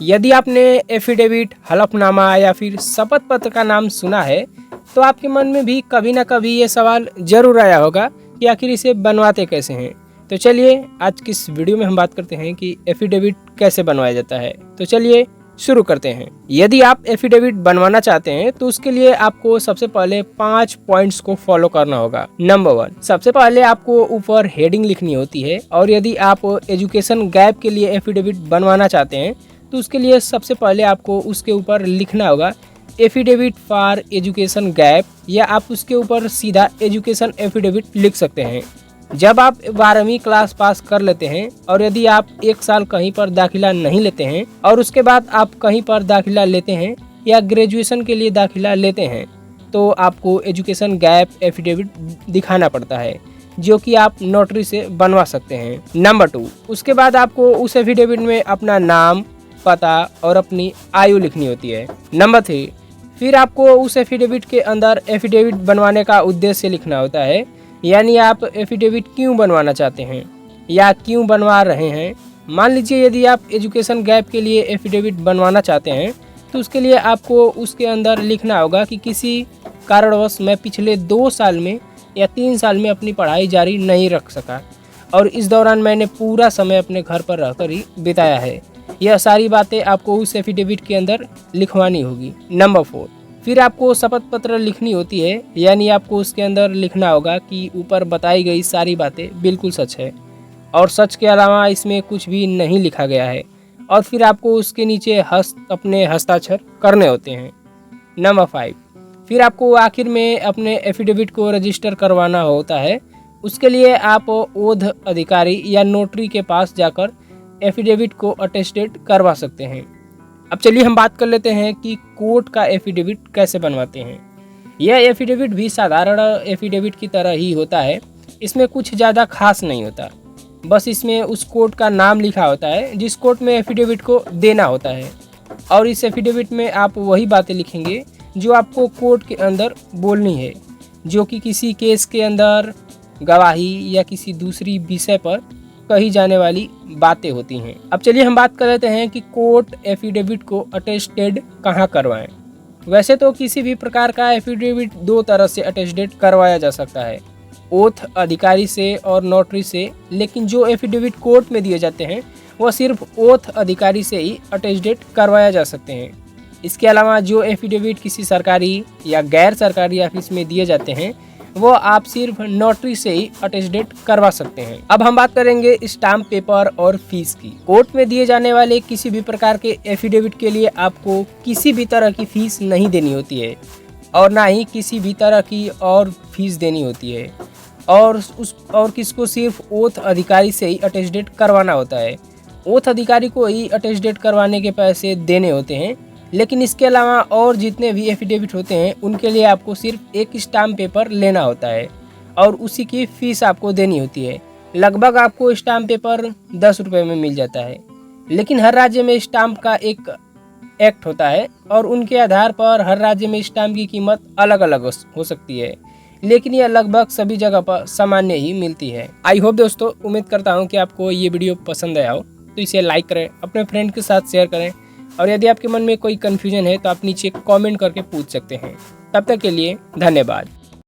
यदि आपने एफिडेविट, हलफनामा या फिर शपथ पत्र का नाम सुना है तो आपके मन में भी कभी ना कभी ये सवाल जरूर आया होगा कि आखिर इसे बनवाते कैसे हैं। तो चलिए आज की इस वीडियो में हम बात करते हैं कि एफिडेविट कैसे बनवाया जाता है। तो चलिए शुरू करते हैं। यदि आप एफिडेविट बनवाना चाहते हैं तो उसके लिए आपको सबसे पहले 5 पॉइंट्स को फॉलो करना होगा। नंबर 1, सबसे पहले आपको ऊपर हेडिंग लिखनी होती है। और यदि आप एजुकेशन गैप के लिए एफिडेविट बनवाना चाहते हैं तो उसके लिए सबसे पहले आपको उसके ऊपर लिखना होगा एफिडेविट फॉर एजुकेशन गैप, या आप उसके ऊपर सीधा एजुकेशन एफिडेविट लिख सकते हैं। जब आप 12वीं क्लास पास कर लेते हैं और यदि आप 1 साल कहीं पर दाखिला नहीं लेते हैं और उसके बाद आप कहीं पर दाखिला लेते हैं या ग्रेजुएशन के लिए दाखिला लेते हैं तो आपको एजुकेशन गैप एफिडेविट दिखाना पड़ता है, जो कि आप नोटरी से बनवा सकते हैं। नंबर 2, उसके बाद आपको उस एफिडेविट में अपना नाम, पता और अपनी आयु लिखनी होती है। नंबर 3, फिर आपको उस एफिडेविट के अंदर एफिडेविट बनवाने का उद्देश्य लिखना होता है, यानी आप एफिडेविट क्यों बनवाना चाहते हैं या क्यों बनवा रहे हैं। मान लीजिए यदि आप एजुकेशन गैप के लिए एफिडेविट बनवाना चाहते हैं तो उसके लिए आपको उसके अंदर लिखना होगा कि किसी कारणवश मैं पिछले 2 साल में या 3 साल में अपनी पढ़ाई जारी नहीं रख सका और इस दौरान मैंने पूरा समय अपने घर पर रहकर ही बिताया है। यह सारी बातें आपको उस एफिडेविट के अंदर लिखवानी होगी। नंबर 4, फिर आपको शपथ पत्र लिखनी होती है, यानी आपको उसके अंदर लिखना होगा कि ऊपर बताई गई सारी बातें बिल्कुल सच है और सच के अलावा इसमें कुछ भी नहीं लिखा गया है। और फिर आपको उसके नीचे अपने हस्ताक्षर करने होते हैं। नंबर 5, फिर आपको आखिर में अपने एफिडेविट को रजिस्टर करवाना होता है। उसके लिए आप ओध अधिकारी या नोटरी के पास जाकर एफिडेविट को अटेस्टेड करवा सकते हैं। अब चलिए हम बात कर लेते हैं कि कोर्ट का एफिडेविट कैसे बनवाते हैं। यह एफिडेविट भी साधारण एफिडेविट की तरह ही होता है, इसमें कुछ ज़्यादा खास नहीं होता। बस इसमें उस कोर्ट का नाम लिखा होता है जिस कोर्ट में एफिडेविट को देना होता है, और इस एफिडेविट में आप वही बातें लिखेंगे जो आपको कोर्ट के अंदर बोलनी है, जो कि किसी केस के अंदर गवाही या किसी दूसरी विषय पर कही जाने वाली बातें होती हैं। अब चलिए हम बात कर लेते हैं कि कोर्ट एफिडेविट को अटेस्टेड कहाँ करवाएं। वैसे तो किसी भी प्रकार का एफिडेविट 2 तरह से अटेस्टेड करवाया जा सकता है, ओथ अधिकारी से और नोटरी से, लेकिन जो एफिडेविट कोर्ट में दिए जाते हैं वह सिर्फ ओथ अधिकारी से ही अटेस्टेड करवाया जा सकते हैं। इसके अलावा जो एफिडेविट किसी सरकारी या गैर सरकारी ऑफिस में दिए जाते हैं वो आप सिर्फ नोटरी से ही अटेस्टेड करवा सकते हैं। अब हम बात करेंगे स्टाम्प पेपर और फीस की। कोर्ट में दिए जाने वाले किसी भी प्रकार के एफिडेविट के लिए आपको किसी भी तरह की फीस नहीं देनी होती है और ना ही किसी भी तरह की और फीस देनी होती है, और किसको सिर्फ ओथ अधिकारी से ही अटेस्टेड करवाना होता है। ओथ अधिकारी को ही अटेस्टेड करवाने के पैसे देने होते हैं, लेकिन इसके अलावा और जितने भी एफिडेविट होते हैं उनके लिए आपको सिर्फ एक स्टाम्प पेपर लेना होता है और उसी की फीस आपको देनी होती है। लगभग आपको स्टाम्प पेपर 10 रुपये में मिल जाता है, लेकिन हर राज्य में स्टाम्प का एक एक्ट होता है और उनके आधार पर हर राज्य में स्टाम्प की कीमत अलग अलग हो सकती है, लेकिन यह लगभग सभी जगह पर सामान्य ही मिलती है। आई होप दोस्तों, उम्मीद करता हूँ कि आपको ये वीडियो पसंद आया हो, तो इसे लाइक करें, अपने फ्रेंड के साथ शेयर करें, और यदि आपके मन में कोई कन्फ्यूजन है तो आप नीचे कमेंट करके पूछ सकते हैं। तब तक के लिए धन्यवाद।